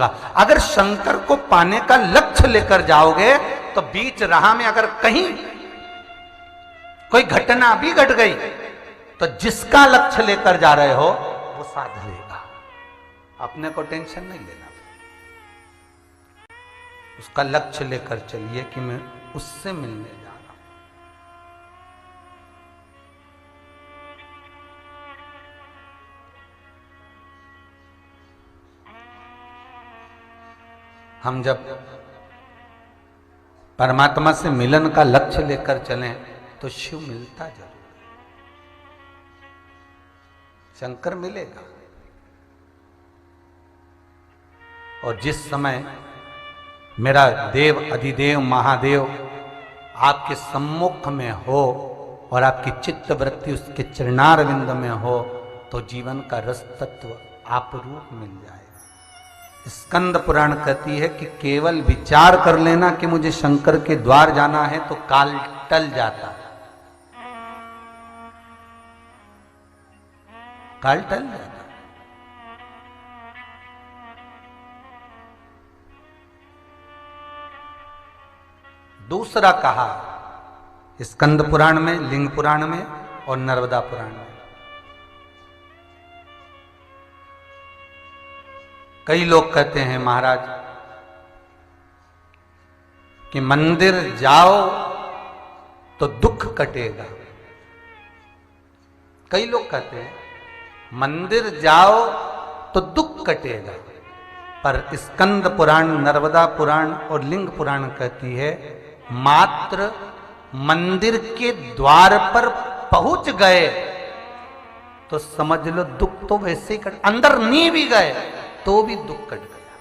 अगर शंकर को पाने का लक्ष्य लेकर जाओगे तो बीच राह में अगर कहीं कोई घटना भी घट गई तो जिसका लक्ष्य लेकर जा रहे हो वो साध लेगा। अपने को टेंशन नहीं लेना, उसका लक्ष्य लेकर चलिए कि मैं उससे मिलने जा रहा हूं। हम जब परमात्मा से मिलन का लक्ष्य लेकर चलें तो शिव मिलता जरूर, शंकर मिलेगा। और जिस समय मेरा देव अधिदेव महादेव आपके सम्मुख में हो और आपकी चित्त वृत्ति उसके चरणारविंद में हो तो जीवन का रस तत्व आप रूप मिल जाएगा। स्कंद पुराण कहती है कि केवल विचार कर लेना कि मुझे शंकर के द्वार जाना है तो काल टल जाता है, काल टल जाता। दूसरा कहा स्कंद पुराण में, लिंग पुराण में और नर्मदा पुराण में। कई लोग कहते हैं महाराज कि मंदिर जाओ तो दुख कटेगा। कई लोग कहते हैं मंदिर जाओ तो दुख कटेगा, पर स्कंद पुराण, नर्मदा पुराण और लिंग पुराण कहती है मात्र मंदिर के द्वार पर पहुंच गए तो समझ लो दुख तो वैसे ही कट, अंदर नहीं भी गए तो भी दुख कट गया,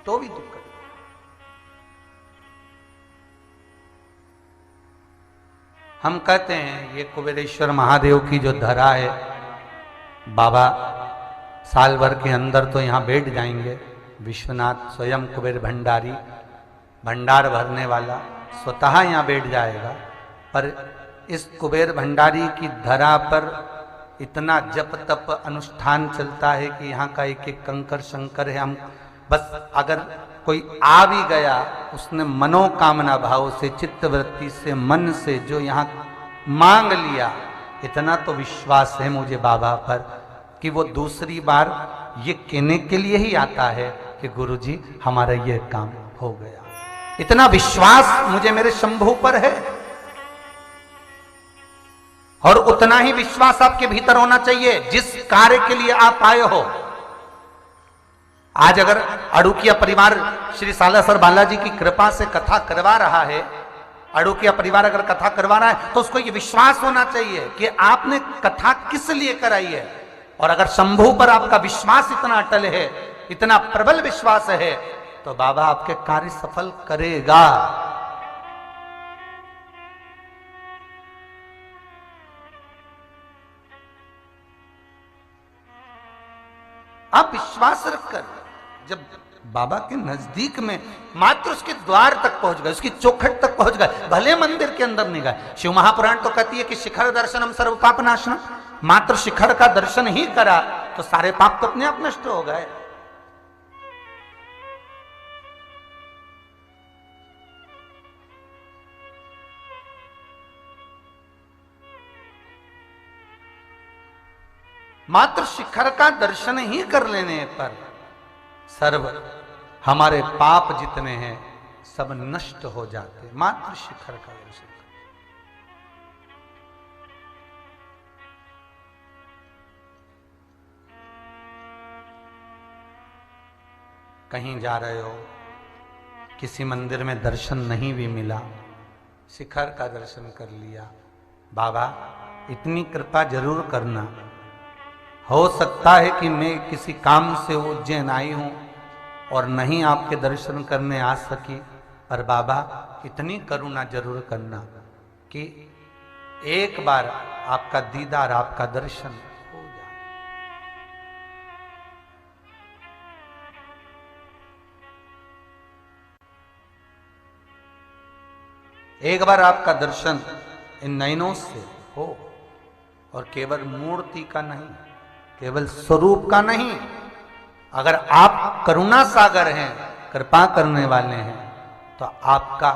तो भी दुख कट गया। हम कहते हैं ये कुबेरेश्वर महादेव की जो धरा है, बाबा साल भर के अंदर तो यहां बैठ जाएंगे। विश्वनाथ स्वयं कुबेर भंडारी, भंडार भरने वाला, स्वतः यहां बैठ जाएगा। पर इस कुबेर भंडारी की धरा पर इतना जप तप अनुष्ठान चलता है कि यहाँ का एक एक कंकर शंकर है। हम बस अगर कोई आ भी गया, उसने मनोकामना भाव से, चित्तवृत्ति से, मन से जो यहाँ मांग लिया, इतना तो विश्वास है मुझे बाबा पर कि वो दूसरी बार ये कहने के लिए ही आता है कि गुरुजी हमारा ये काम हो गया। इतना विश्वास मुझे मेरे शंभू पर है। और उतना ही विश्वास आपके भीतर होना चाहिए जिस कार्य के लिए आप आए हो। आज अगर अड़ुकिया परिवार श्री सालासर बालाजी की कृपा से कथा करवा रहा है, अड़ुकिया परिवार अगर कथा करवा रहा है तो उसको ये विश्वास होना चाहिए कि आपने कथा किस लिए कराई है। और अगर शंभू पर आपका विश्वास इतना अटल है, इतना प्रबल विश्वास है, तो बाबा आपके कार्य सफल करेगा। आप विश्वास रखकर जब बाबा के नजदीक में मात्र उसके द्वार तक पहुंच गए, उसकी चौखट तक पहुंच गए, भले मंदिर के अंदर नहीं गए। शिव महापुराण तो कहती है कि शिखर दर्शनम सर्व पाप नाशनम, मात्र शिखर का दर्शन ही करा तो सारे पाप तो अपने आप नष्ट हो गए। मात्र शिखर का दर्शन ही कर लेने पर सर्व हमारे पाप जितने हैं सब नष्ट हो जाते, मात्र शिखर का दर्शन। कहीं जा रहे हो, किसी मंदिर में दर्शन नहीं भी मिला, शिखर का दर्शन कर लिया, बाबा इतनी कृपा जरूर करना। हो सकता है कि मैं किसी काम से उज्जैन आई हूं और नहीं आपके दर्शन करने आ सकी, पर बाबा इतनी करुणा जरूर करना कि एक बार आपका दीदार, आपका दर्शन हो जाए। एक बार आपका दर्शन इन नयनों से हो, और केवल मूर्ति का नहीं, केवल स्वरूप का नहीं, अगर आप करुणा सागर हैं, कृपा करने वाले हैं, तो आपका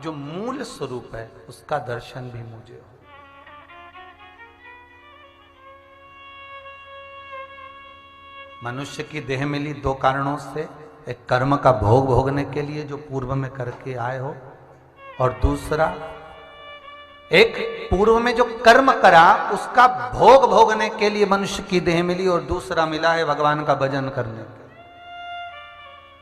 जो मूल स्वरूप है उसका दर्शन भी मुझे हो। मनुष्य की देह मिली दो कारणों से, एक कर्म का भोग भोगने के लिए जो पूर्व में करके आए हो, और दूसरा एक पूर्व में जो कर्म करा उसका भोग भोगने के लिए मनुष्य की देह मिली, और दूसरा मिला है भगवान का भजन करने के।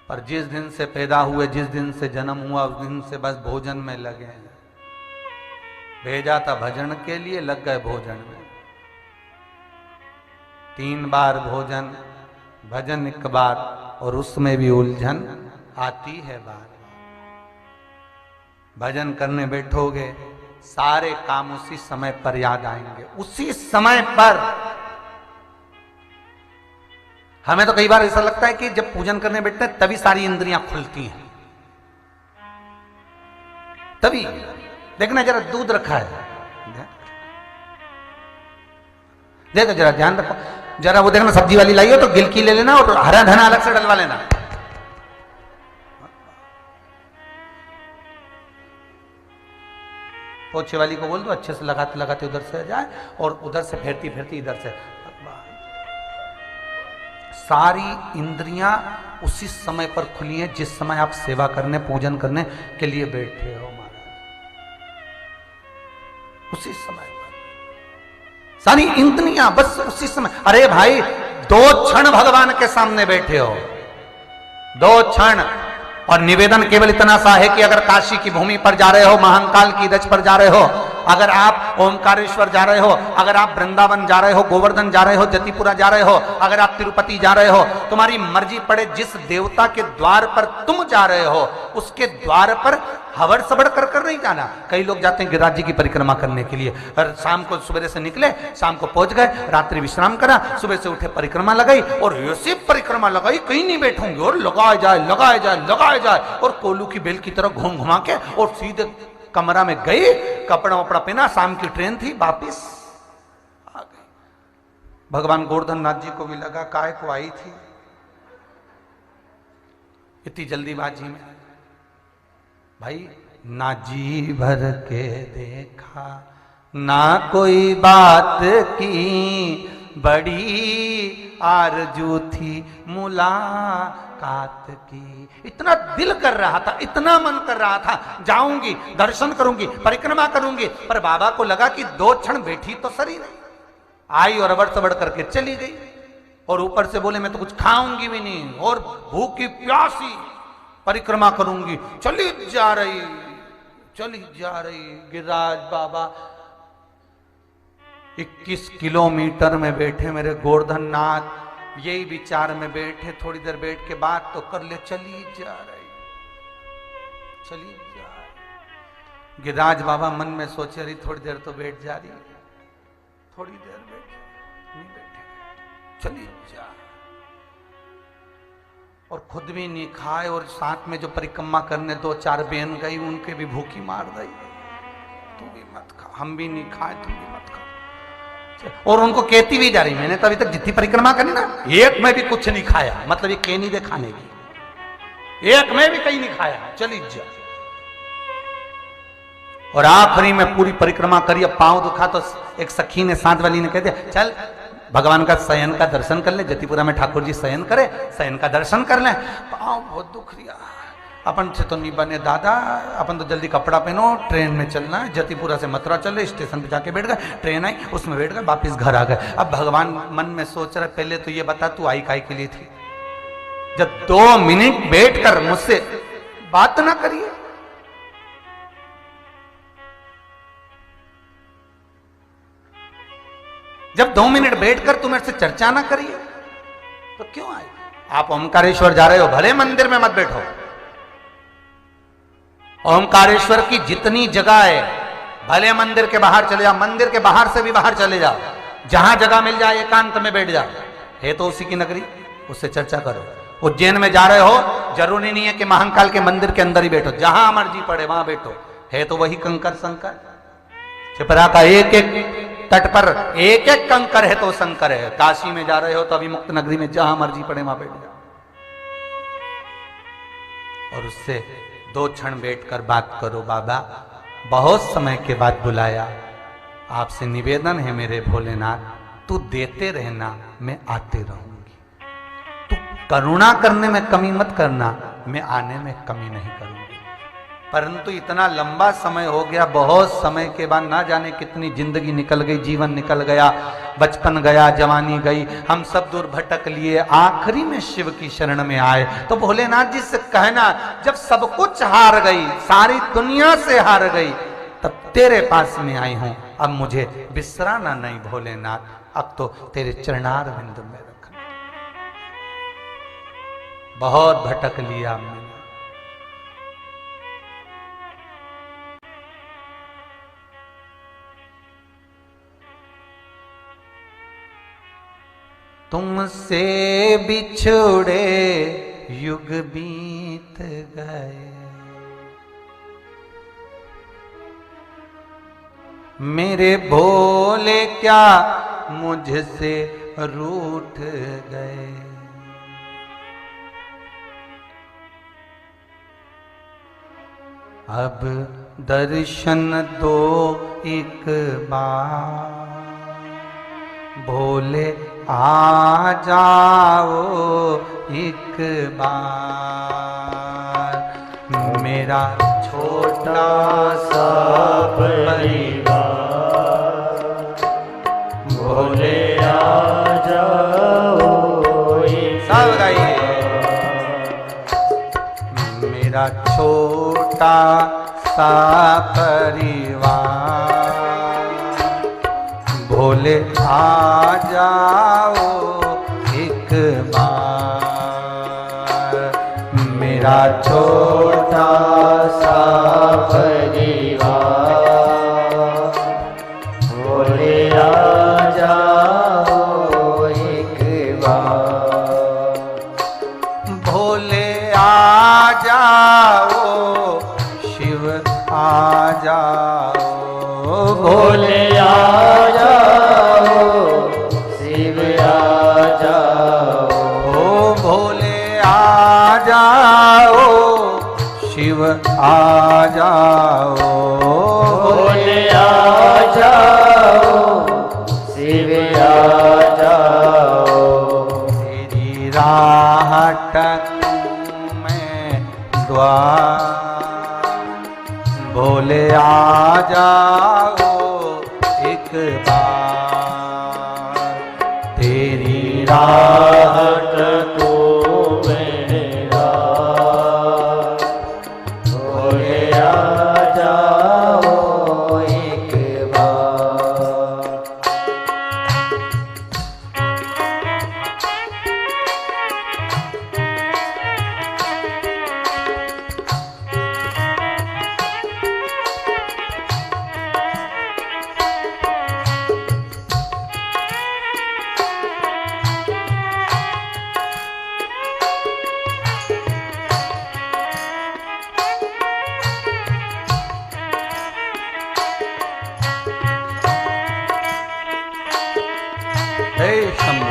पर जिस दिन से पैदा हुए, जिस दिन से जन्म हुआ, उस दिन से बस भोजन में लगे हैं। भेजा था भजन के लिए, लग गए भोजन में। 3 बार भोजन, भजन 1 बार, और उसमें भी उलझन आती है बार। भजन करने बैठोगे, सारे काम उसी समय पर याद आएंगे, उसी समय पर। हमें तो कई बार ऐसा लगता है कि जब पूजन करने बैठते हैं तभी सारी इंद्रियां खुलती हैं, तभी। देखना जरा, दूध रखा है, देखो जरा, ध्यान रखो जरा। वो देखना, सब्जी वाली लाई हो तो गिलकी ले लेना और हरा धना अलग से डलवा लेना। पोछे वाली को बोल दो अच्छे से लगाते लगाते उधर से जाए, और उधर से फेरती फेरती इधर से। सारी इंद्रियां उसी समय पर खुली हैं जिस समय आप सेवा करने, पूजन करने के लिए बैठे हो महाराज। उसी समय पर सारी इंद्रियां बस उसी समय। अरे भाई, 2 क्षण भगवान के सामने बैठे हो, 2 क्षण। और निवेदन केवल इतना सा है कि अगर काशी की भूमि पर जा रहे हो, महाकाल की दज पर जा रहे हो, अगर आप ओमकारेश्वर जा रहे हो, अगर आप वृंदावन जा रहे हो, गोवर्धन जा रहे हो, जतिपुरा जा रहे हो, अगर आप तिरुपति जा रहे हो, तुम्हारी मर्जी पड़े, जिस देवता के द्वार पर तुम जा रहे हो उसके द्वार पर हवड़ सबड़ कर कर नहीं जाना। कई लोग जाते हैं गिरिराज जी की परिक्रमा करने के लिए, और शाम को सुबह से निकले, शाम को पहुंच गए, रात्रि विश्राम करा, सुबह से उठे परिक्रमा लगाई, और ऐसी परिक्रमा लगाई कहीं नहीं बैठूंगी, और लगाया जाए लगाया जाए लगाया जाए, और कोलू की बेल की तरह घूम घुमा के, और सीधे कमरा में गई, कपड़ा वपड़ा पहना, शाम की ट्रेन थी, वापिस आ गई। भगवान गोवर्धन नाथ जी को भी लगा काहे को आई थी इतनी जल्दीबाजी में। भाई, ना जी भर के देखा, ना कोई बात की, बड़ी आरजू थी मुलाकात की। इतना दिल कर रहा था, इतना मन कर रहा था, जाऊंगी, दर्शन करूंगी, परिक्रमा करूंगी, पर बाबा को लगा कि 2 क्षण बैठी तो सही नहीं। आई और अबड़ सबड़ करके चली गई, और ऊपर से बोले मैं तो कुछ खाऊंगी भी नहीं, और भूखी प्यासी परिक्रमा करूंगी। चली जा रही गिरिराज बाबा 21 किलोमीटर में बैठे मेरे गोवर्धन नाथ, यही विचार में बैठे, थोड़ी देर बैठ के बात तो कर ले, चली जा रही। गिरिराज बाबा मन में सोचे रही, थोड़ी देर तो बैठ जा रही, थोड़ी देर बैठे, नहीं बैठे, चली जा। और खुद भी नहीं खाए, और साथ में जो परिक्रमा करने 2-4 बहन गई, उनके भी भूखी मार दी। तुम भी मत खा, हम भी नहीं खाए, तुम भी मत खा। और उनको कहती भी जा रही, मैंने तो अभी तक जितनी परिक्रमा करी ना, एक में भी कुछ नहीं खाया, मतलब ये कह नहीं दे खाने की, एक में भी कहीं नहीं खाया, चली जा। और आखिरी में पूरी परिक्रमा करी, अब पांव दुखा तो एक सखी ने, साथ वाली ने कह दिया, चल भगवान का शयन का दर्शन कर ले, जतिपुरा में ठाकुर जी शयन करे, शयन का दर्शन कर ले। पांव बहुत दुख रिया, अपन से तो नहीं बने दादा, अपन तो जल्दी कपड़ा पहनो, ट्रेन में चलना है, जतिपुरा से मथुरा चले, स्टेशन पे जाके बैठ गए, ट्रेन आई, उसमें बैठ गए, वापिस घर आ गए। अब भगवान मन में सोच रहे, पहले तो ये बता तू आई काय के लिए थी, जब 2 मिनट बैठकर मुझसे बात ना करिए। जब 2 मिनट बैठकर तुम मेरे से चर्चा ना करिए तो क्यों आए? आप ओमकारेश्वर जा रहे हो, भले मंदिर में मत बैठो, ओमकारेश्वर की जितनी जगह है, भले मंदिर के बाहर चले जाओ, मंदिर के बाहर से भी बाहर चले जाओ, जहां जगह मिल जाए एकांत में बैठ जाओ, है तो उसी की नगरी, उससे चर्चा करो। उज्जैन में जा रहे हो, जरूरी नहीं है कि महाकाल के मंदिर के अंदर ही बैठो, जहां मर्जी पड़े वहां बैठो, है तो वही कंकर संकर। छिपरा का एक एक तट पर एक एक कंकर है तो शंकर है। काशी में जा रहे हो तो अभी मुक्त नगरी में जहां मर्जी पड़े वहां बैठ जाओ और उससे 2 क्षण बैठकर बात करो। बाबा बहुत समय के बाद बुलाया, आपसे निवेदन है मेरे भोलेनाथ, तू देते रहना, मैं आते रहूंगी। तू करुणा करने में कमी मत करना, मैं आने में कमी नहीं करूंगी। परंतु इतना लंबा समय हो गया, बहुत समय के बाद ना जाने कितनी जिंदगी निकल गई, जीवन निकल गया, बचपन गया, जवानी गई, हम सब दूर भटक लिए, आखिरी में शिव की शरण में आए। तो भोलेनाथ जी से कहना, जब सब कुछ हार गई, सारी दुनिया से हार गई, तब तेरे पास में आई हूं, अब मुझे विसराना नहीं भोलेनाथ, अब तो तेरे चरणार बिंदु में रखना। बहुत भटक लिया मैंने, तुमसे बिछोड़े युग बीत गए, मेरे भोले क्या मुझसे रूठ गए। अब दर्शन दो एक बार, भोले आ जाओ एक बार, मेरा छोटा सा परिवार, भोले आ जाओ एक बार। सब गाइए, मेरा छोटा सा परिवार, भोले आ जाओ एक बार, मेरा छोटा सा परिवार, भोले आ जाओ एक बार, भोले आ जाओ, शिव आ जाओ, भोले आ जाओ, शिव आ जाओ, ओ भोले आ जाओ, शिव आ जाओ, भोले आ जाओ, शिव आ जाओ, तेरी राह टकूं मैं द्वार, भोले आ जाओ एक बार, तेरी राह को मेरा, भोले आ जाओ एक बार। हे शंभू,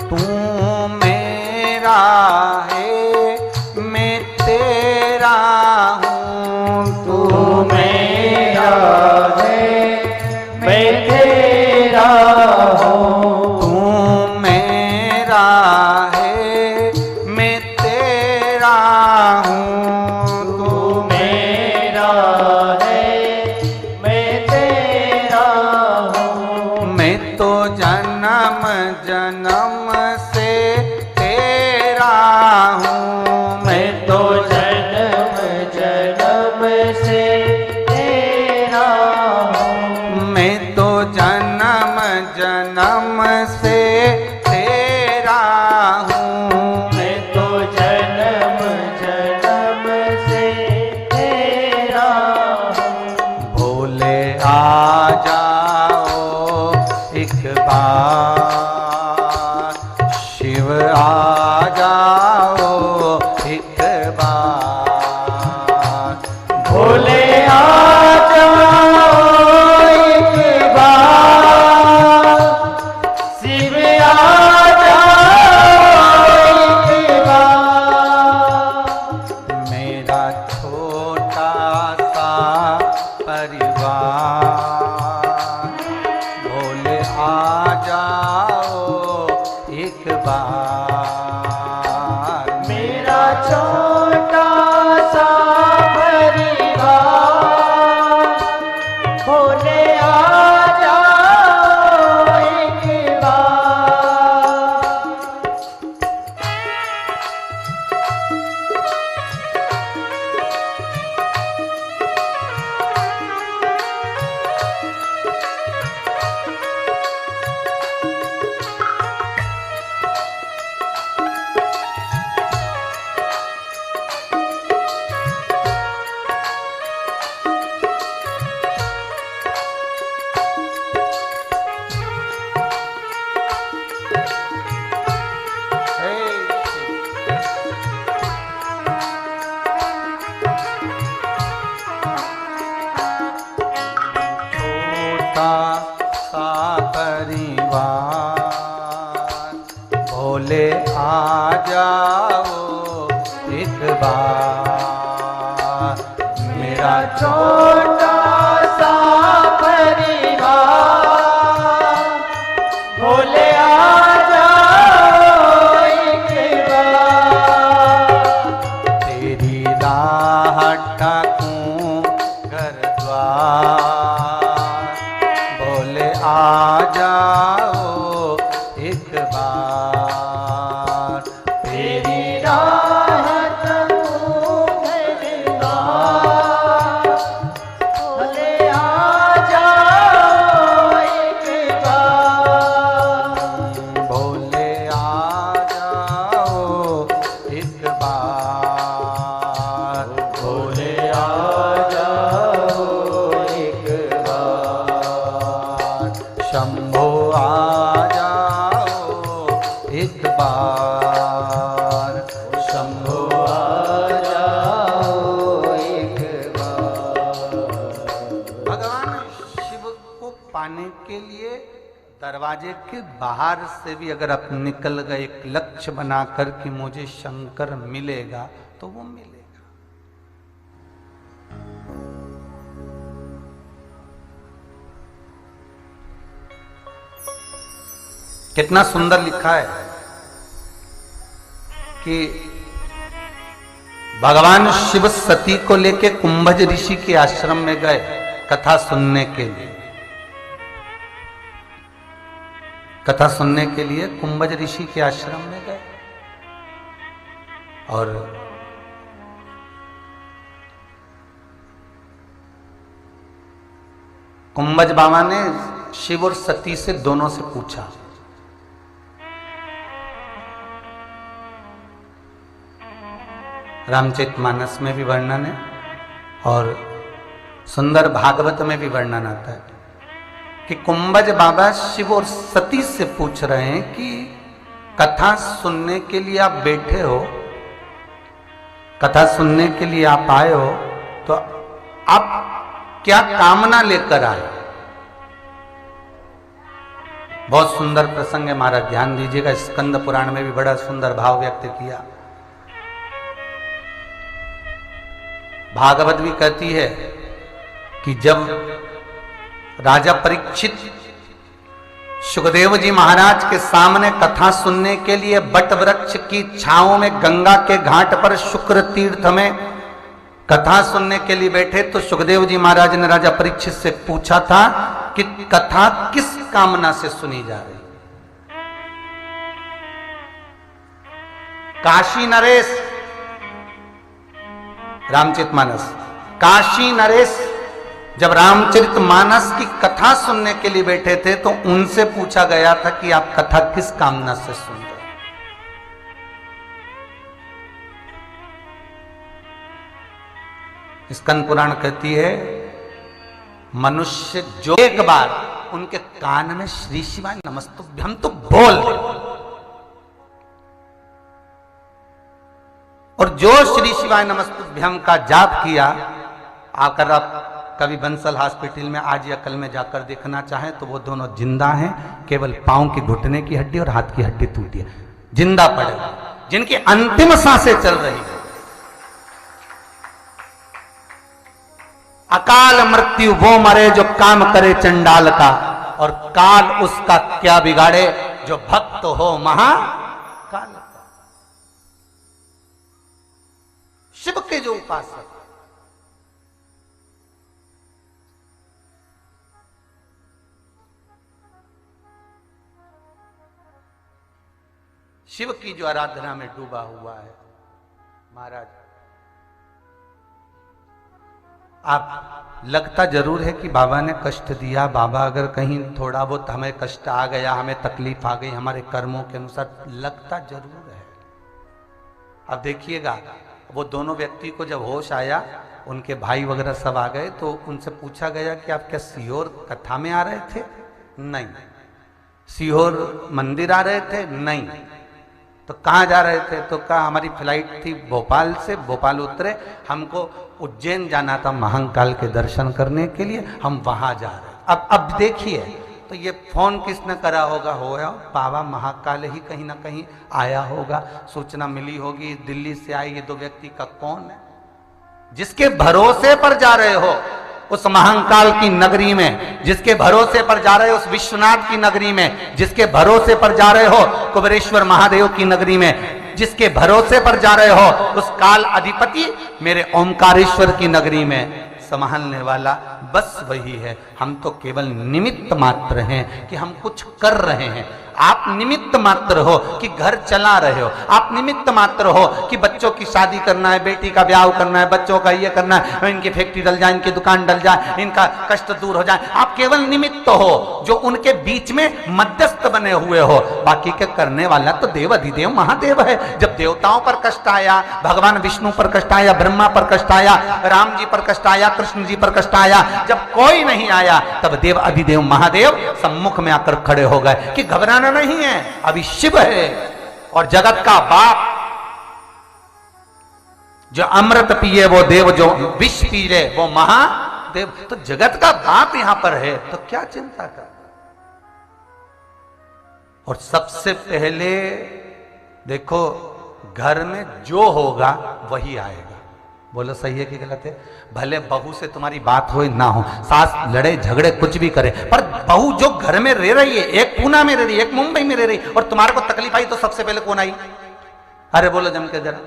तू मेरा है मैं तेरा हूँ, तू मेरा है मैं तेरा हूँ, तू मेरा है मैं तेरा हूँ, तू मेरा है मैं तेरा हूँ, मैं तो जन्म जन्म से तेरा हूँ, मैं तो जन्म जन्म से तेरा हूँ, मैं तो जन्म जन्म से तेरा हूँ, मैं तो जन्म जन्म आ जाओ एक बार, शिव आ जाओ एक बार, भोले आ जाओ एक बार, शिव आ जाओ एक बार। मेरा छोटा सा परिवार, भोले आ जाओ एक बार, मेरा छोटा सा परिवार, भोले आ जाओ एक बार। छोटा सा परिवार, भोले आ जाओ एक बार, मेरा छोटा सा परिवार, भोले आ जाओ एक बार। तेरी राह ढूंढूं घर द्वार, भोले आ जाओ एक बार, तेरी राह ढूंढूं घर द्वार, भोले आ जाओ एक बार, भोले आ जाओ एक बार, भोले आ जाओ एक बार, शंभो आ जाओ एक बार, शंभो आ जाओ एक बार। भगवान शिव को पाने के लिए दरवाजे के बाहर से भी अगर आप निकल गए एक लक्ष्य बनाकर कि मुझे शंकर मिलेगा, तो वो मिलेगा। कितना सुंदर लिखा है कि भगवान शिव सती को लेके कुंभज ऋषि के आश्रम में गए कथा सुनने के लिए। कथा सुनने के लिए कुंभज ऋषि के आश्रम में गए और कुंभज बाबा ने शिव और सती से दोनों से पूछा, रामचरितमानस में भी वर्णन है और सुंदर भागवत में भी वर्णन आता है कि कुंभज बाबा शिव और सती से पूछ रहे हैं कि कथा सुनने के लिए आप बैठे हो, कथा सुनने के लिए आप आए हो, तो आप क्या कामना लेकर आए। बहुत सुंदर प्रसंग है, महाराज ध्यान दीजिएगा। स्कंद पुराण में भी बड़ा सुंदर भाव व्यक्त किया। भागवत भी कहती है कि जब राजा परीक्षित सुखदेव जी महाराज के सामने कथा सुनने के लिए बट वृक्ष की छांव में गंगा के घाट पर शुक्र तीर्थ में कथा सुनने के लिए बैठे, तो सुखदेव जी महाराज ने राजा परीक्षित से पूछा था कि कथा किस कामना से सुनी जा रही। काशी नरेश, रामचरितमानस, काशी नरेश जब रामचरितमानस की कथा सुनने के लिए बैठे थे तो उनसे पूछा गया था कि आप कथा किस कामना से सुन रहे। स्कंद पुराण कहती है मनुष्य जो एक बार उनके कान में श्री शिवाय नमस्तुभ्यम तो बोल दे, और जो श्री शिवाय नमस्तुभ्यम का जाप किया, आकर आप कभी बंसल हॉस्पिटल में आज या कल में जाकर देखना चाहें तो वो दोनों जिंदा हैं, केवल पांव की घुटने की हड्डी और हाथ की हड्डी टूटी है, जिंदा पड़े, जिनकी अंतिम सांसें चल रही है। अकाल मृत्यु वो मरे जो काम करे चंडाल का, और काल उसका क्या बिगाड़े जो भक्त हो महाकाल का। शिव के जो उपासक, शिव की जो आराधना में डूबा हुआ है, महाराज आप लगता जरूर है कि बाबा ने कष्ट दिया, बाबा अगर कहीं थोड़ा बहुत हमें कष्ट आ गया, हमें तकलीफ आ गई हमारे कर्मों के अनुसार, लगता जरूर है। अब देखिएगा वो दोनों व्यक्ति को जब होश आया, उनके भाई वगैरह सब आ गए, तो उनसे पूछा गया कि आप क्या सीहोर कथा में आ रहे थे? नहीं। सीहोर मंदिर आ रहे थे? नहीं। तो कहाँ जा रहे थे? तो कहा हमारी फ्लाइट थी भोपाल से, भोपाल उतरे, हमको उज्जैन जाना था महाकाल के दर्शन करने के लिए, हम वहां जा रहे। अब देखिए, तो ये फोन किसने करा होगा? बाबा महाकाल ही कहीं ना कहीं आया होगा, सूचना मिली होगी, दिल्ली से आई ये दो व्यक्ति का कौन है? जिसके भरोसे पर जा रहे हो उस महाकाल की नगरी में, जिसके भरोसे पर जा रहे हो उस विश्वनाथ की नगरी में, जिसके भरोसे पर जा रहे हो कुबेरेश्वर महादेव की नगरी में, जिसके भरोसे पर जा रहे हो उस काल अधिपति मेरे ओमकारेश्वर की नगरी में, संभालने वाला बस वही है। हम तो केवल निमित्त मात्र हैं कि हम कुछ कर रहे हैं। आप निमित्त मात्र हो कि घर चला रहे हो, आप निमित्त मात्र हो कि बच्चों की शादी करना है, बेटी का ब्याह करना है, बच्चों का ये करना है, इनकी फैक्ट्री डल जाए, इनकी दुकान डल जाए, इनका कष्ट दूर हो जाए। आप केवल निमित्त हो जो उनके बीच में मध्यस्थ बने हुए हो, बाकी के करने वाला तो देव अधिदेव महादेव है। जब देवताओं पर कष्ट आया, भगवान विष्णु पर कष्ट आया, ब्रह्मा पर कष्ट आया, राम जी पर कष्ट आया, कृष्ण जी पर कष्ट आया, जब कोई नहीं आया तब देव अधिदेव महादेव सम्मुख में आकर खड़े हो गए कि घबराना नहीं है, अभी शिव है। और जगत का बाप जो अमृत पिए वो देव, जो विष पिए वो महादेव। तो जगत का बाप यहां पर है, तो क्या चिंता कर। और सबसे पहले देखो, घर में जो होगा वही आएगा। बोलो सही है कि गलत है? भले बहू से तुम्हारी बात हो ना हो, सास लड़े झगड़े कुछ भी करे, पर बहू जो घर में रह रही है, एक पूना में रह रही है, एक मुंबई में रह रही, और तुम्हारे को तकलीफ आई तो सबसे पहले कौन आई? अरे बोलो जम के जरा,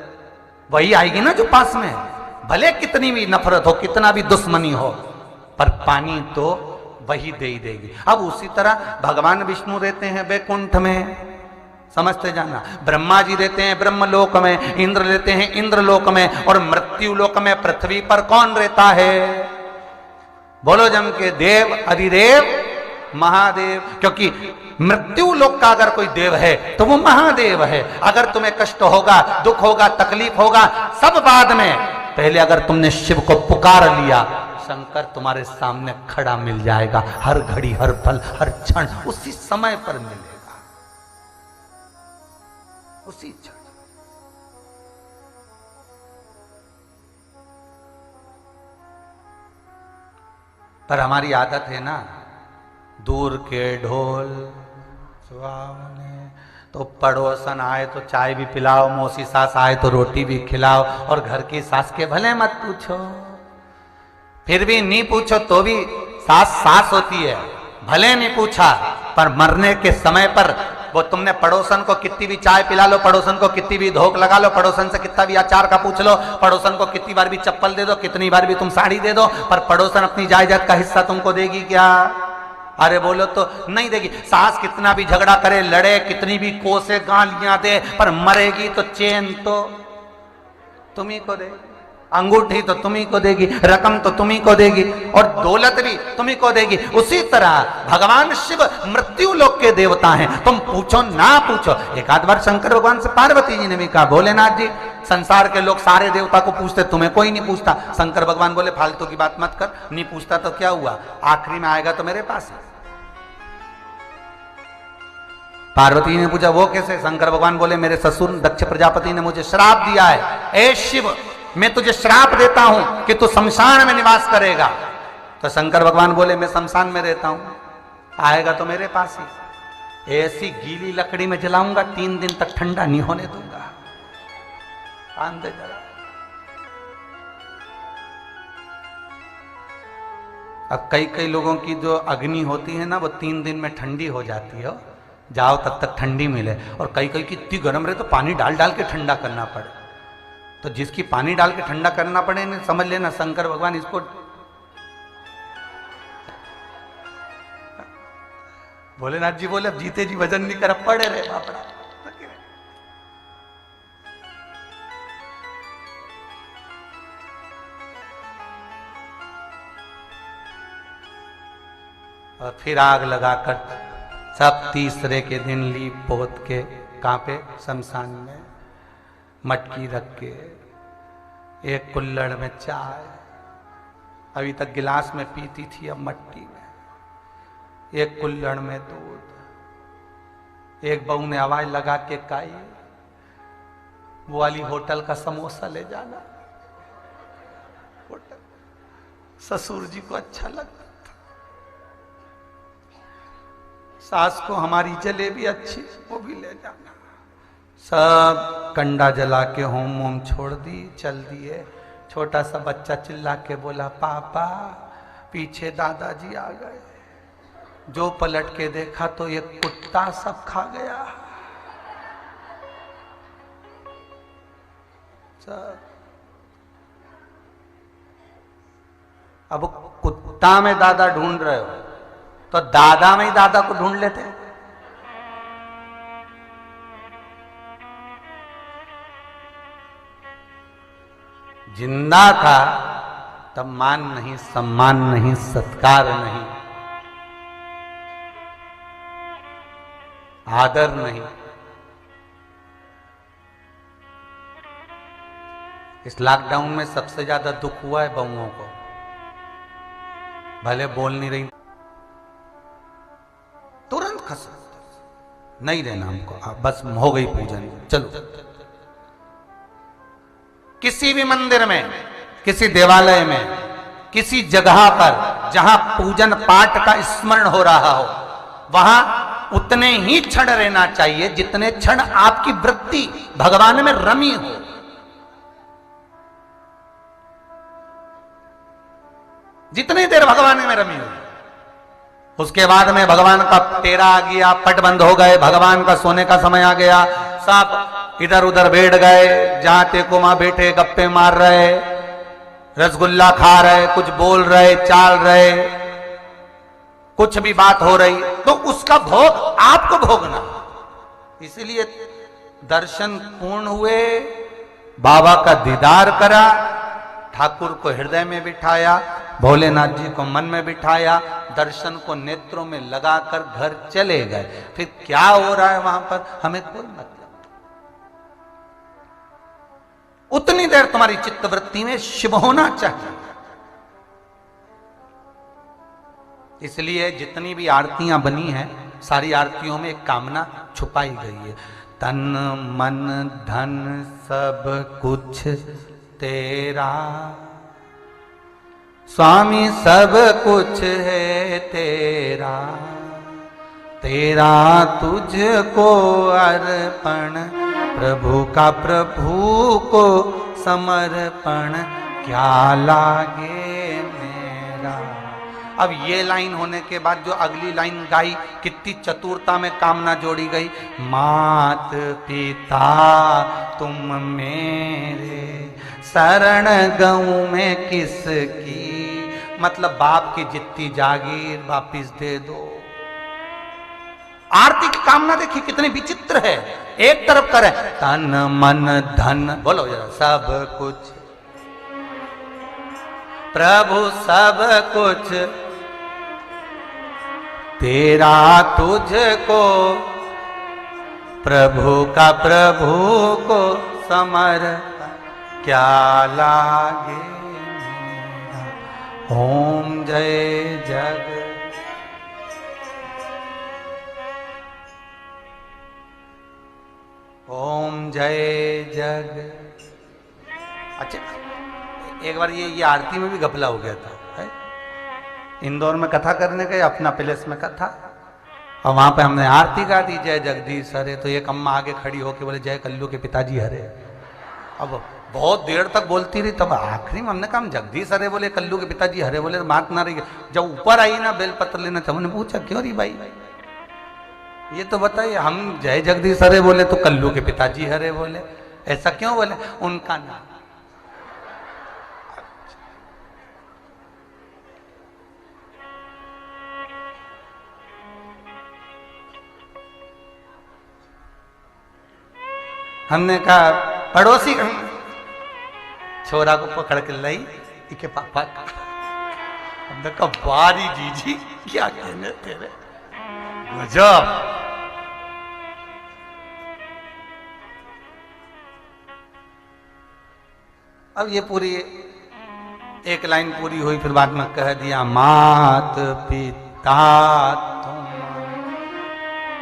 वही आएगी ना जो पास में। भले कितनी भी नफरत हो, कितना भी दुश्मनी हो, पर पानी तो वही दे ही देगी। अब उसी तरह भगवान विष्णु रहते हैं वैकुंठ में, समझते जाना। ब्रह्मा जी रहते हैं ब्रह्मलोक में, इंद्र रहते हैं इंद्रलोक में, और मृत्यु लोक में पृथ्वी पर कौन रहता है? बोलो जम के, देव अधिदेव महादेव। क्योंकि मृत्यु लोक का अगर कोई देव है तो वो महादेव है। अगर तुम्हें कष्ट होगा, दुख होगा, तकलीफ होगा, सब बाद में, पहले अगर तुमने शिव को पुकार लिया, शंकर तुम्हारे सामने खड़ा मिल जाएगा, हर घड़ी, हर पल, हर क्षण, उसी समय पर मिलेगा, उसी क्षण। पर हमारी आदत है ना, दूर के ढोल सुहावने, तो पड़ोसन आए तो चाय भी पिलाओ, मौसी सास आए तो रोटी भी खिलाओ, और घर की सास के भले मत पूछो। फिर भी नहीं पूछो तो भी सास सास होती है, भले नहीं पूछा, पर मरने के समय पर वो तुमने पड़ोसन को कितनी भी चाय पिला लो, पड़ोसन को कितनी भी धोख लगा लो, पड़ोसन से कितना भी अचार का पूछ लो, पड़ोसन को कितनी बार भी चप्पल दे दो, कितनी बार भी तुम साड़ी दे दो, पर पड़ोसन अपनी जायदाद का हिस्सा तुमको देगी क्या? अरे बोलो तो नहीं देगी। सास कितना भी झगड़ा करे, लड़े, कितनी भी कोसे गालियां दे, पर मरेगी तो चैन तो तुम्ही को दे। अंगूठी तो तुम्ही को देगी, रकम तो तुम्ही को देगी, और दौलत भी तुम्ही को देगी। उसी तरह भगवान शिव मृत्यु लोक के देवता हैं, तुम पूछो ना पूछो। एक आध बार शंकर भगवान से पार्वती जी ने भी कहा, भोलेनाथ जी संसार के लोग सारे देवता को पूछते, तुम्हें कोई नहीं पूछता। शंकर भगवान बोले फालतू की बात मत कर, नहीं पूछता तो क्या हुआ, आखिरी में आएगा तो मेरे पास है। पार्वती ने पूछा वो कैसे? शंकर भगवान बोले मेरे ससुर दक्ष प्रजापति ने मुझे श्राप दिया है, ए शिव मैं तुझे श्राप देता हूं कि तू शमशान में निवास करेगा। तो शंकर भगवान बोले मैं शमशान में रहता हूं, आएगा तो मेरे पास ही। ऐसी गीली लकड़ी में जलाऊंगा, 3 दिन तक ठंडा नहीं होने दूंगा। कान दे जरा। अब कई लोगों की जो अग्नि होती है ना, वो 3 दिन में ठंडी हो जाती है, जाओ तब तक ठंडी मिले। और कई की इतनी गर्म रहे तो पानी डाल डाल के ठंडा करना पड़े। तो जिसकी पानी डाल के ठंडा करना पड़े ने समझ लेना शंकर भगवान इसको भोलेनाथ जी बोले अब जीते जी वजन नहीं कर, पड़े रहे बापड़ा। और फिर आग लगाकर सब तीसरे के दिन लीप पोत के कांपे शमशान में मटकी रख के, एक कुल्हड़ में चाय, अभी तक गिलास में पीती थी अब मट्टी में, एक कुल्हड़ में दूध। एक बहू ने आवाज लगा के कही वो वाली होटल का समोसा ले जाना। होटल ससुर जी को अच्छा लगता था, सास को हमारी जलेबी अच्छी, वो भी ले जाना। सब कंडा जला के होम छोड़ दी, चल दिए। छोटा सा बच्चा चिल्ला के बोला पापा पीछे दादाजी आ गए। जो पलट के देखा तो ये कुत्ता सब खा गया। सब अब कुत्ता में दादा ढूंढ रहे हो तो दादा में ही दादा को ढूंढ लेते। जिंदा था तब मान नहीं, सम्मान नहीं, सत्कार नहीं, आदर नहीं। इस लॉकडाउन में सबसे ज्यादा दुख हुआ है बहुओं को। भले बोल नहीं रही, तुरंत खस नहीं देना हमको, बस हो गई पूजन, चलो। किसी भी मंदिर में, किसी देवालय में, किसी जगह पर जहां पूजन पाठ का स्मरण हो रहा हो, वहां उतने ही क्षण रहना चाहिए जितने क्षण आपकी वृत्ति भगवान में रमी हो। जितनी देर भगवान में रमी हो, उसके बाद में भगवान का तेरा आ गया, पट बंद हो गए, भगवान का सोने का समय आ गया, सब इधर उधर बैठ गए, जहां तेको वहां बैठे गप्पे मार रहे, रसगुल्ला खा रहे, कुछ बोल रहे, चाल रहे, कुछ भी बात हो रही, तो उसका भोग आपको भोगना। इसलिए दर्शन पूर्ण हुए, बाबा का दीदार करा, ठाकुर को हृदय में बिठाया, भोलेनाथ जी को मन में बिठाया, दर्शन को नेत्रों में लगाकर घर चले गए। फिर क्या हो रहा है वहां पर हमें कोई मतलब। उतनी देर तुम्हारी चित्तवृत्ति में शिव होना चाहिए। इसलिए जितनी भी आरतियां बनी हैं, सारी आरतियों में एक कामना छुपाई गई है। तन मन धन सब कुछ तेरा, स्वामी सब कुछ है तेरा, तेरा तुझको अर्पण, प्रभु का प्रभु को समर्पण, क्या लागे मेरा। अब ये लाइन होने के बाद जो अगली लाइन गाई, कितनी चतुरता में कामना जोड़ी गई। मात पिता तुम मेरे, शरण गऊं में किसकी, मतलब बाप की जितनी जागीर वापिस दे दो। आरती की कामना देखिए कितनी विचित्र है। एक तरफ करे तन मन धन, बोलो जरा, सब कुछ प्रभु सब कुछ तेरा तुझको, प्रभु का प्रभु को समर्पण क्या लागे मेरा। ओम जय जग। ओम जय जग। अच्छा, एक बार ये आरती में भी घपला हो गया था है? इंदौर में कथा करने गए, अपना पैलेस में कथा, और वहां पे हमने आरती गा दी जय जगदीश हरे। तो एक अम्मा आगे खड़ी होके बोले जय कल्लू के पिताजी हरे। अब बहुत देर तक बोलती रही, तब आखिरी में हमने कहा हम जगदीश हरे बोले, कल्लू के पिताजी हरे बोले, बात ना रही। जब ऊपर आई ना बेलपत्र लेना, तब हमने पूछा क्यों रही भाई, ये तो बताइए, हम जय जगदीश हरे बोले तो कल्लू के पिताजी हरे बोले, ऐसा क्यों बोले? उनका नाम। हमने कहा पड़ोसी छोरा को पकड़ के लाई के पापा का। हमने कहा बारी जीजी क्या कहने तेरे, गजब। अब ये पूरी एक लाइन पूरी हुई, फिर बाद में कह दिया मात पिता तुम।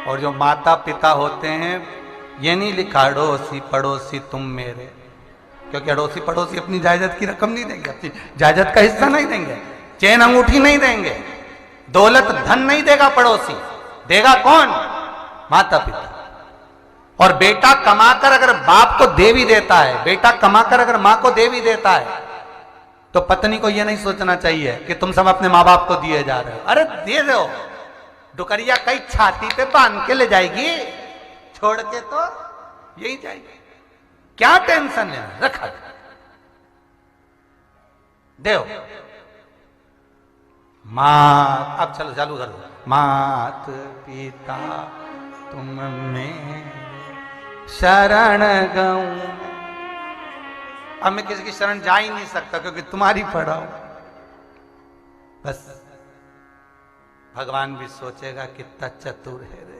और जो माता पिता होते हैं, ये नहीं लिखा अड़ोसी पड़ोसी तुम मेरे, क्योंकि अड़ोसी पड़ोसी अपनी जायदाद की रकम नहीं देंगे, अपनी जायदाद का हिस्सा नहीं देंगे, चैन अंगूठी नहीं देंगे, दौलत धन नहीं देगा पड़ोसी। देगा कौन? माता पिता। और बेटा कमाकर अगर बाप को दे भी देता है, बेटा कमाकर अगर मां को दे भी देता है, तो पत्नी को यह नहीं सोचना चाहिए कि तुम सब अपने माँ बाप को दिए जा रहे हो। अरे दे दो, डुकरिया कई छाती पे बांध के ले जाएगी, छोड़ के तो यही जाएगी, क्या टेंशन है, रखा देव। मात, अब चलो चालू कर दो। मात पिता तुम मेरे शरण गऊं। अब मैं किसी की शरण जा ही नहीं सकता, क्योंकि तुम्हारी पढ़ा हूं। बस भगवान भी सोचेगा कितना चतुर है रे।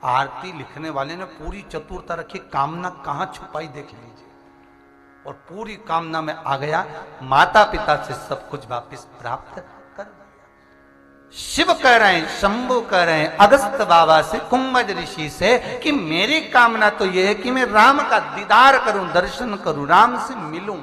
आरती लिखने वाले ने पूरी चतुरता रखी, कामना कहां छुपाई देख लीजिए, और पूरी कामना में आ गया, माता पिता से सब कुछ वापिस प्राप्त कर दिया। शिव कह रहे हैं, शंभु कह रहे हैं अगस्त बाबा से, कुंभज ऋषि से, कि मेरी कामना तो यह है कि मैं राम का दीदार करूं, दर्शन करूं, राम से मिलूं।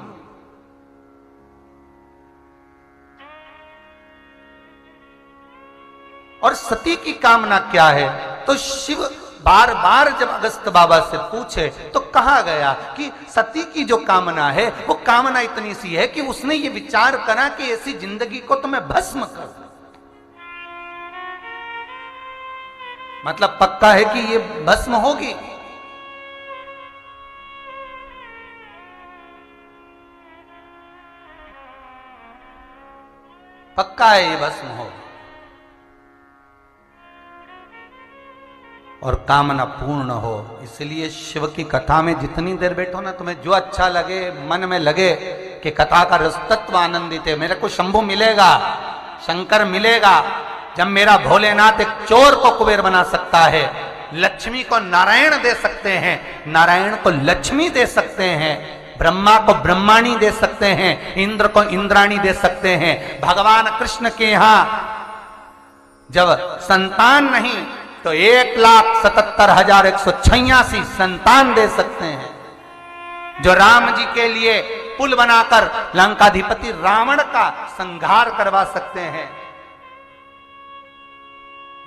और सती की कामना क्या है? तो शिव बार बार जब अगस्त बाबा से पूछे तो कहा गया कि सती की जो कामना है वो कामना इतनी सी है कि उसने ये विचार करा कि ऐसी जिंदगी को तो मैं भस्म कर दूं। मतलब पक्का है कि ये भस्म होगी। पक्का है ये भस्म होगी, और कामना पूर्ण हो। इसलिए शिव की कथा में जितनी देर बैठो ना, तुम्हें जो अच्छा लगे, मन में लगे कि कथा का रसतत्व आनंदित है, मेरे को शंभु मिलेगा, शंकर मिलेगा। जब मेरा भोलेनाथ एक चोर को कुबेर बना सकता है, लक्ष्मी को नारायण दे सकते हैं, नारायण को लक्ष्मी दे सकते हैं, ब्रह्मा को ब्रह्माणी दे सकते हैं, इंद्र को इंद्राणी दे सकते हैं। भगवान कृष्ण के यहां जब संतान नहीं तो 1,77,186 संतान दे सकते हैं, जो राम जी के लिए पुल बनाकर लंकाधिपति रावण का संहार करवा सकते हैं।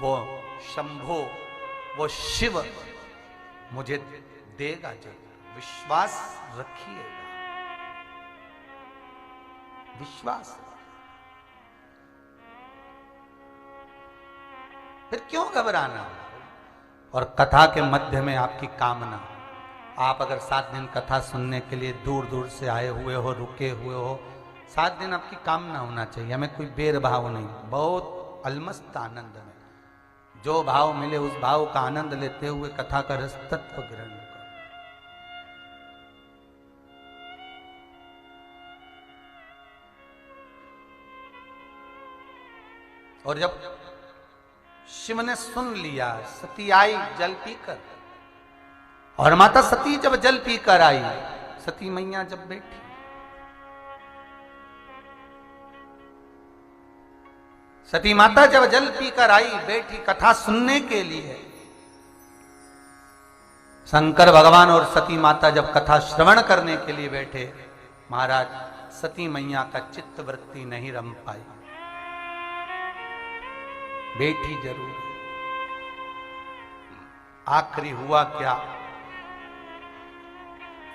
वो शंभो, वो शिव मुझे देगा जरूर, विश्वास रखिएगा, विश्वास। फिर क्यों घबराना? और कथा के मध्य में आपकी कामना, आप अगर 7 दिन कथा सुनने के लिए दूर दूर से आए हुए हो, रुके हुए हो, 7 दिन आपकी कामना होना चाहिए। हमें कोई बेरभाव नहीं, बहुत अलमस्त आनंद में जो भाव मिले उस भाव का आनंद लेते हुए कथा का रस तत्व ग्रहण करो। और जब शिव ने सुन लिया, सती आई जल पीकर, और माता सती जब जल पीकर आई, सती मैया जब बैठी, सती माता जब जल पीकर आई, बैठी कथा सुनने के लिए, शंकर भगवान और सती माता जब कथा श्रवण करने के लिए बैठे, महाराज सती मैया का चित्त वृत्ति नहीं रम पाई। बैठी जरूर, आखिरी हुआ क्या,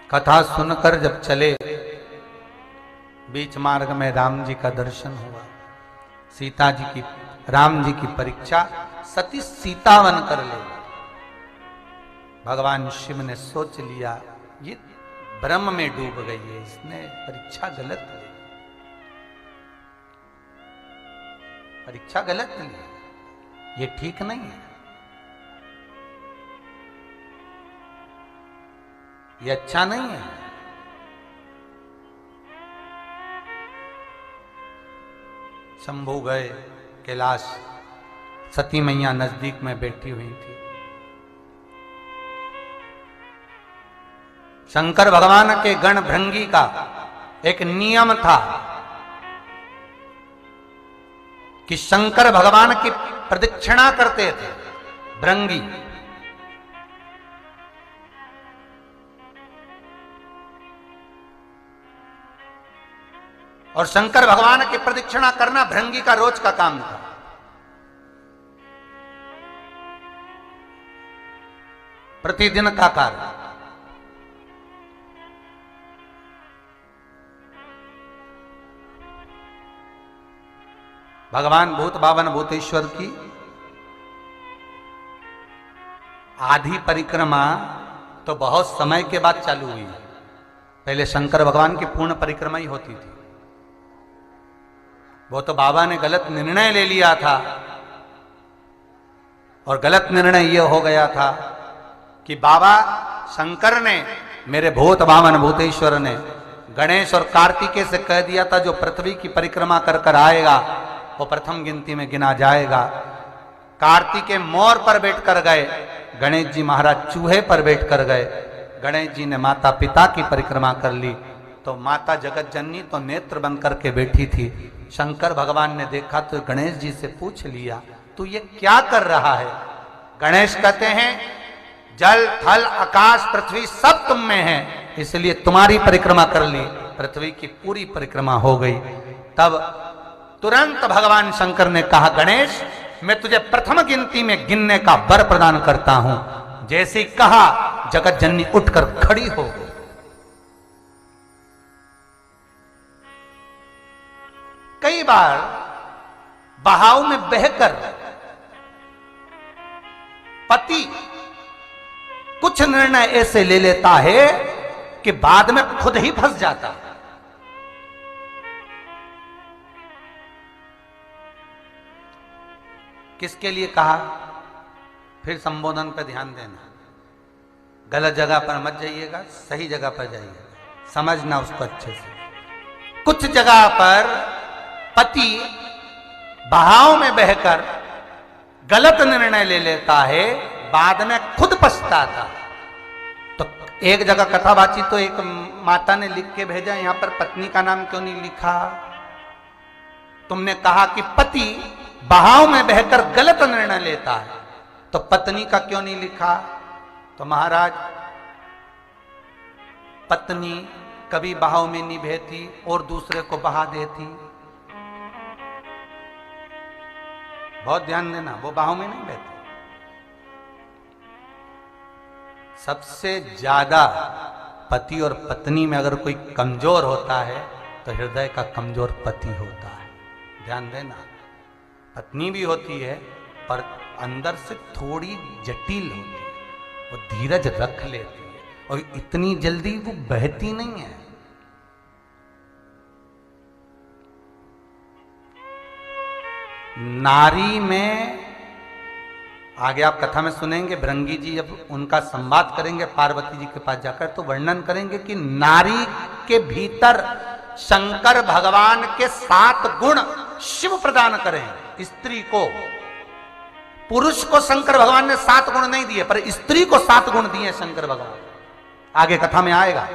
कथा सुनकर जब चले, बीच मार्ग में राम जी का दर्शन हुआ, सीता जी की, राम जी की परीक्षा सती सीता बनकर ले। भगवान शिव ने सोच लिया ये ब्रह्म में डूब गई है, इसने परीक्षा गलत ली, परीक्षा गलत ली, ये ठीक नहीं है, ये अच्छा नहीं है। शंभू गए कैलाश, सती मैया नजदीक में बैठी हुई थी। शंकर भगवान के गण भृंगी का एक नियम था कि शंकर भगवान की प्रदक्षिणा करते थे भृंगी। और शंकर भगवान की प्रदक्षिणा करना भृंगी का रोज का काम था। प्रतिदिन का कार्य। भगवान भूत बावन भूतेश्वर की आधी परिक्रमा तो बहुत समय के बाद चालू हुई। पहले शंकर भगवान की पूर्ण परिक्रमा ही होती थी। वो तो बाबा ने गलत निर्णय ले लिया था, और गलत निर्णय ये हो गया था कि बाबा शंकर ने, मेरे भूत बावन भूतेश्वर ने गणेश और कार्तिकेय से कह दिया था जो पृथ्वी की परिक्रमा कर कर आएगा वो प्रथम गिनती में गिना जाएगा। कार्तिकेय मोर पर बैठकर गए, गणेश जी महाराज चूहे पर बैठकर गए। गणेश जी ने माता पिता की परिक्रमा कर ली, तो माता जगत जननी तो नेत्र बंद करके बैठी थी। शंकर भगवान ने देखा तो गणेश जी से पूछ लिया, तू ये क्या कर रहा है? गणेश कहते हैं जल थल आकाश पृथ्वी सब तुम में है, इसलिए तुम्हारी परिक्रमा कर ली। पृथ्वी की पूरी परिक्रमा हो गई। तब तुरंत भगवान शंकर ने कहा, गणेश मैं तुझे प्रथम गिनती में गिनने का वर प्रदान करता हूं। जैसे ही कहा जगत जननी उठकर खड़ी हो गई। कई बार बहाव में बहकर पति कुछ निर्णय ऐसे ले लेता है कि बाद में खुद ही फंस जाता है। किसके लिए कहा? फिर संबोधन पर ध्यान देना। गलत जगह पर मत जाइएगा, सही जगह पर जाइएगा, समझना उसको अच्छे से। कुछ जगह पर पति बहाव में बहकर गलत निर्णय ले लेता है, बाद में खुद पछताता। तो एक जगह कथावाची तो एक माता ने लिख के भेजा, यहां पर पत्नी का नाम क्यों नहीं लिखा? तुमने कहा कि पति बहाव में बहकर गलत निर्णय लेता है, तो पत्नी का क्यों नहीं लिखा? तो महाराज पत्नी कभी बहाव में नहीं बहती और दूसरे को बहा देती। बहुत ध्यान देना, वो बहाव में नहीं बहती। सबसे ज्यादा पति और पत्नी में अगर कोई कमजोर होता है तो हृदय का कमजोर पति होता है। ध्यान देना, पत्नी भी होती है पर अंदर से थोड़ी जटिल होती है, वो धीरज रख लेती है और इतनी जल्दी वो बहती नहीं है। नारी में आगे आप कथा में सुनेंगे, भृंगी जी जब उनका संवाद करेंगे पार्वती जी के पास जाकर तो वर्णन करेंगे कि नारी के भीतर शंकर भगवान के 7 गुण शिव प्रदान करें। स्त्री को, पुरुष को शंकर भगवान ने 7 गुण नहीं दिए, पर स्त्री को 7 गुण दिए शंकर भगवान। आगे कथा में आएगा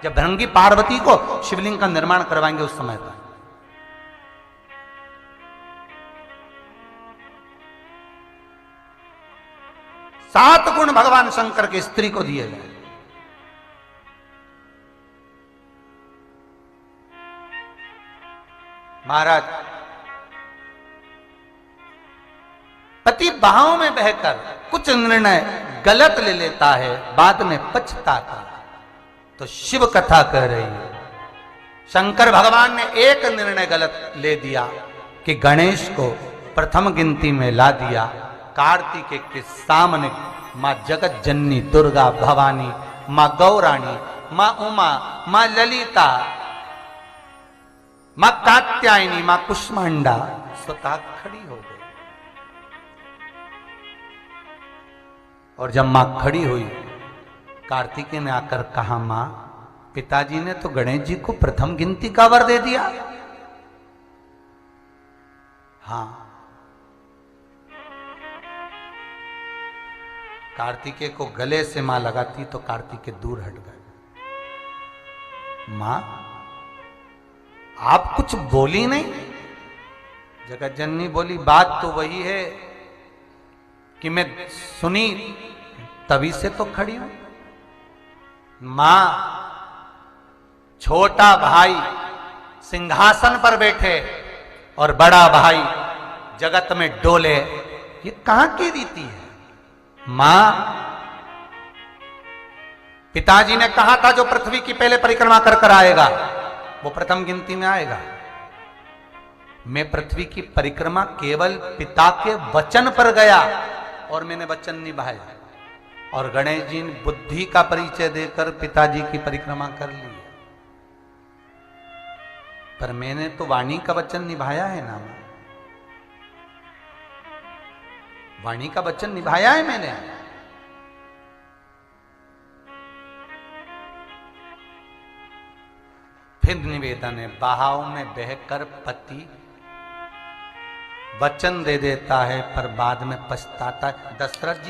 जब भृंगी पार्वती को शिवलिंग का निर्माण करवाएंगे उस समय पर। सात गुण भगवान शंकर के स्त्री को दिए गए। महाराज, पति बाहों में बहकर कुछ निर्णय गलत ले लेता है, बाद में पछताता, तो शिव कथा कह रही है शंकर भगवान ने एक निर्णय गलत ले दिया कि गणेश को प्रथम गिनती में ला दिया। कार्तिकेय के सामने मां जगत जननी दुर्गा भवानी, मां गौराणी, मां उमा, मां ललिता, मां कात्यायनी, मां कुष्मांडा स्वतः खड़ी हो गई। और जब मां खड़ी हुई, कार्तिकेय ने आकर कहा, मां, पिताजी ने तो गणेश जी को प्रथम गिनती का वर दे दिया। हां, कार्तिकेय को गले से मां लगाती तो कार्तिकेय दूर हट गए। मां, आप कुछ बोली नहीं? जगत जननी बोली, बात तो वही है कि मैं सुनी तभी से तो खड़ी हूं। मां, छोटा भाई सिंहासन पर बैठे और बड़ा भाई जगत में डोले, ये कहां की रीति है? मां, पिताजी ने कहा था जो पृथ्वी की पहले परिक्रमा कर कर आएगा वो प्रथम गिनती में आएगा। मैं पृथ्वी की परिक्रमा केवल पिता के वचन पर गया और मैंने वचन निभाया, और गणेश जी ने बुद्धि का परिचय देकर पिताजी की परिक्रमा कर ली, पर मैंने तो वाणी का वचन निभाया है ना। वाणी का वचन निभाया है मैंने। फिर निवेदन है, बहाव में बहकर पति वचन दे देता है पर बाद में पछताता है। दशरथ जी